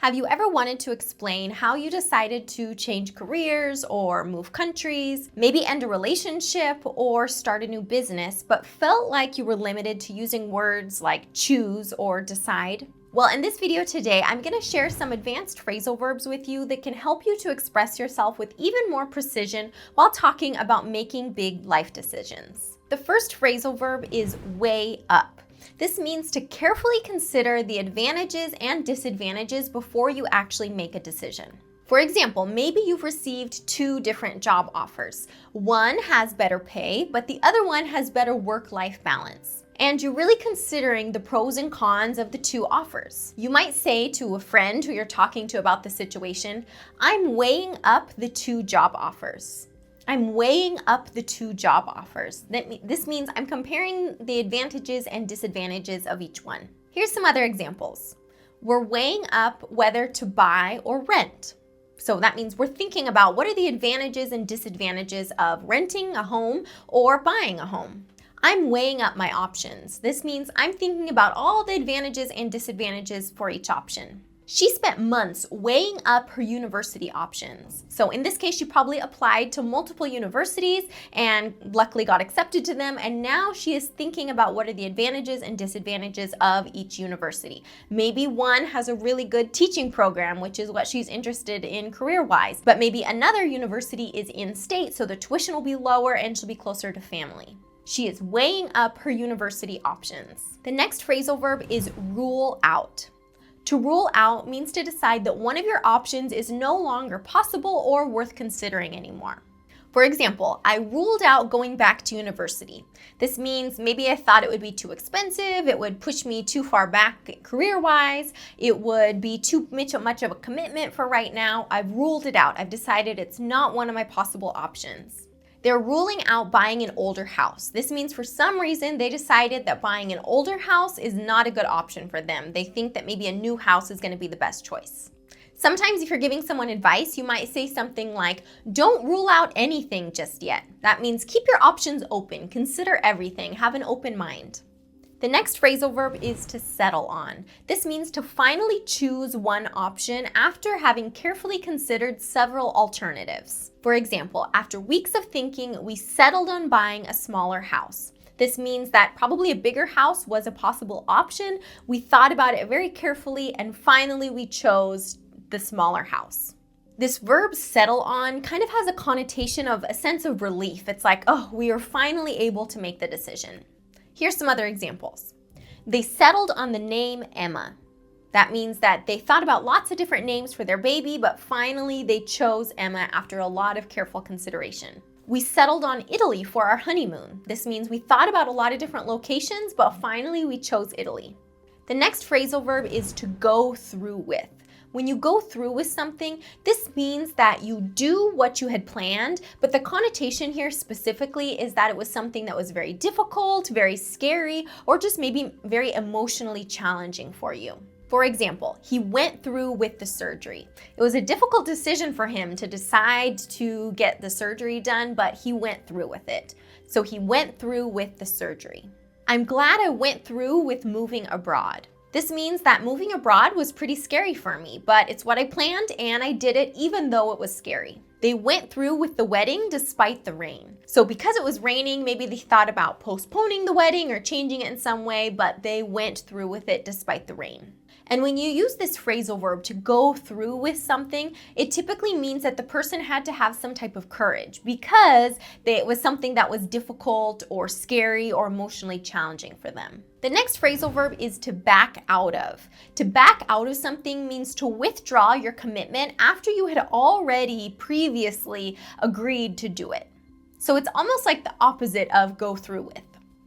Have you ever wanted to explain how you decided to change careers or move countries, maybe end a relationship or start a new business, but felt like you were limited to using words like choose or decide? Well, in this video today, I'm going to share some advanced phrasal verbs with you that can help you to express yourself with even more precision while talking about making big life decisions. The first phrasal verb is weigh up. This means to carefully consider the advantages and disadvantages before you actually make a decision. For example, maybe you've received two different job offers. One has better pay, but the other one has better work-life balance. And you're really considering the pros and cons of the two offers. You might say to a friend who you're talking to about the situation, I'm weighing up the two job offers. I'm weighing up the two job offers. This means I'm comparing the advantages and disadvantages of each one. Here's some other examples. We're weighing up whether to buy or rent. So that means we're thinking about what are the advantages and disadvantages of renting a home or buying a home. I'm weighing up my options. This means I'm thinking about all the advantages and disadvantages for each option. She spent months weighing up her university options. So in this case, she probably applied to multiple universities and luckily got accepted to them. And now she is thinking about what are the advantages and disadvantages of each university. Maybe one has a really good teaching program, which is what she's interested in career-wise. But maybe another university is in-state, so the tuition will be lower and she'll be closer to family. She is weighing up her university options. The next phrasal verb is rule out. To rule out means to decide that one of your options is no longer possible or worth considering anymore. For example, I ruled out going back to university. This means maybe I thought it would be too expensive, it would push me too far back career-wise, it would be too much of a commitment for right now. I've ruled it out. I've decided it's not one of my possible options. They're ruling out buying an older house. This means for some reason they decided that buying an older house is not a good option for them. They think that maybe a new house is going to be the best choice. Sometimes if you're giving someone advice, you might say something like, don't rule out anything just yet. That means keep your options open, consider everything, have an open mind. The next phrasal verb is to settle on. This means to finally choose one option after having carefully considered several alternatives. For example, after weeks of thinking, we settled on buying a smaller house. This means that probably a bigger house was a possible option. We thought about it very carefully and finally we chose the smaller house. This verb settle on kind of has a connotation of a sense of relief. It's like, oh, we are finally able to make the decision. Here's some other examples. They settled on the name Emma. That means that they thought about lots of different names for their baby, but finally they chose Emma after a lot of careful consideration. We settled on Italy for our honeymoon. This means we thought about a lot of different locations, but finally we chose Italy. The next phrasal verb is to go through with. When you go through with something, this means that you do what you had planned, but the connotation here specifically is that it was something that was very difficult, very scary, or just maybe very emotionally challenging for you. For example, he went through with the surgery. It was a difficult decision for him to decide to get the surgery done, but he went through with it. So he went through with the surgery. I'm glad I went through with moving abroad. This means that moving abroad was pretty scary for me, but it's what I planned and I did it even though it was scary. They went through with the wedding despite the rain. So because it was raining, maybe they thought about postponing the wedding or changing it in some way, but they went through with it despite the rain. And when you use this phrasal verb to go through with something, it typically means that the person had to have some type of courage because it was something that was difficult or scary or emotionally challenging for them. The next phrasal verb is to back out of. To back out of something means to withdraw your commitment after you had already previously agreed to do it. So it's almost like the opposite of go through with.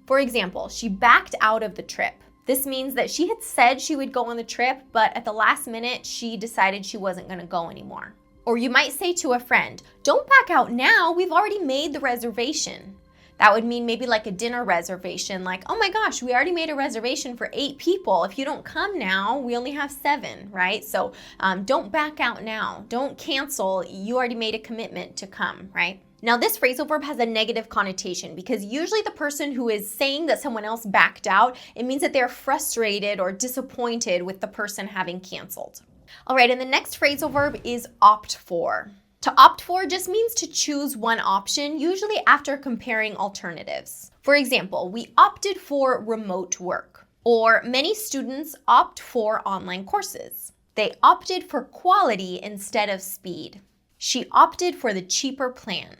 For example, she backed out of the trip. This means that she had said she would go on the trip, but at the last minute, she decided she wasn't going to go anymore. Or you might say to a friend, don't back out now, we've already made the reservation. That would mean maybe like a dinner reservation, like, oh my gosh, we already made a reservation for 8 people. If you don't come now, we only have 7, right? So don't back out now. Don't cancel. You already made a commitment to come, right? Now this phrasal verb has a negative connotation because usually the person who is saying that someone else backed out, it means that they're frustrated or disappointed with the person having canceled. All right, and the next phrasal verb is opt for. To opt for just means to choose one option, usually after comparing alternatives. For example, we opted for remote work, or many students opt for online courses. They opted for quality instead of speed. She opted for the cheaper plan.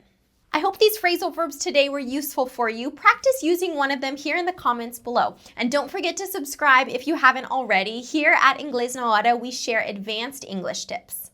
I hope these phrasal verbs today were useful for you. Practice using one of them here in the comments below. And don't forget to subscribe if you haven't already. Here at Inglés Na Hora, we share advanced English tips.